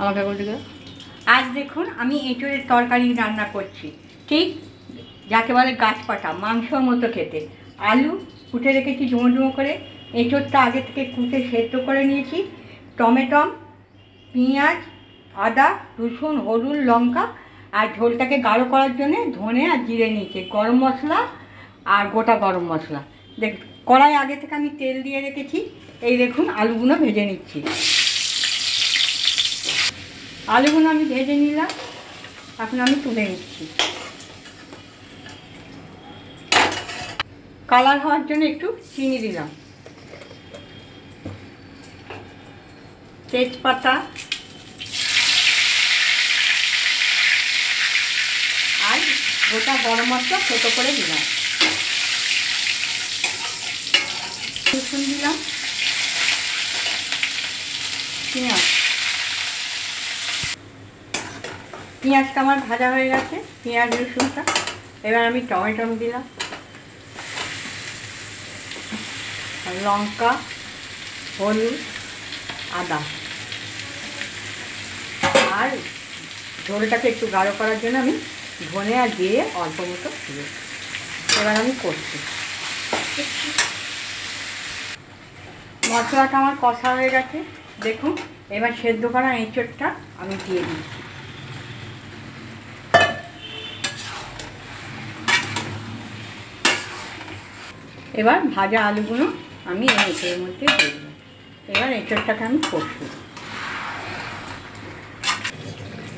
আমাকে বলতে গেল আজ দেখুন আমি এঁচোড়ের তরকারি রান্না করছি, ঠিক যাকে বলে গাছ পাটা, মাংসর মতো খেতে। আলু কুটে রেখেছি ডুমো ডুমো করে, এঁচোড়টা আগে থেকে কুটে সেদ্ধ করে নিয়েছি, টমেটো, পেঁয়াজ, আদা, রসুন, হলুদ, লঙ্কা, আর ঝোলটাকে গাঢ় করার জন্যে ধনে আর জিরে নিয়েছি, গরম মশলা আর গোটা গরম মশলা। দেখ কড়াই আগে থেকে আমি তেল দিয়ে রেখেছি। এই দেখুন আলুগুলো ভেজে নিচ্ছি। আলুগুলো আমি ভেজে নিলাম, এখন আমি তুলে নিচ্ছি। কালার হওয়ার জন্য একটু চিনি দিলাম, তেজপাতা আর গোটা গরম মশলা ছোটো করে দিলাম, রসুন দিলাম, পেঁয়াজটা আমার ভাজা হয়ে গেছে, পেঁয়াজ রসুনটা। এবার আমি টমেটো দিলাম, লঙ্কা, হলুদ, আদা, আর ঝোলটাকে একটু গাঢ় করার জন্য আমি ধনে আর দিয়ে অল্প মতো দিয়ে এবার আমি করছি। মশলাটা আমার কষা হয়ে গেছে, দেখুন। এবার সেদ্ধ করা এঁচোড়টা আমি দিয়ে দিচ্ছি। এবার ভাজা আলুগুলো আমি এই এঁচোড়ের মধ্যে দিয়ে দেবো। এবার এঁচোড়টাকে আমি কষবো।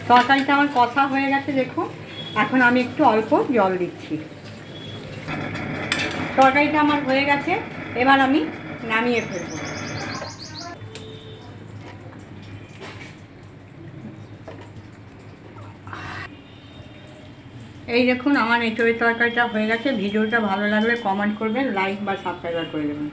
তরকারিটা আমার কষা হয়ে গেছে, দেখুন। এখন আমি একটু অল্প জল দিচ্ছি। তরকারিটা আমার হয়ে গেছে, এবার আমি নামিয়ে ফেলবো। এই দেখুন আমার এঁচোড়ের তরকারিটা হয়ে গেছে। ভিডিওটা ভালো লাগলে কমেন্ট করবেন, লাইক বা সাবস্ক্রাইব করে দেবেন।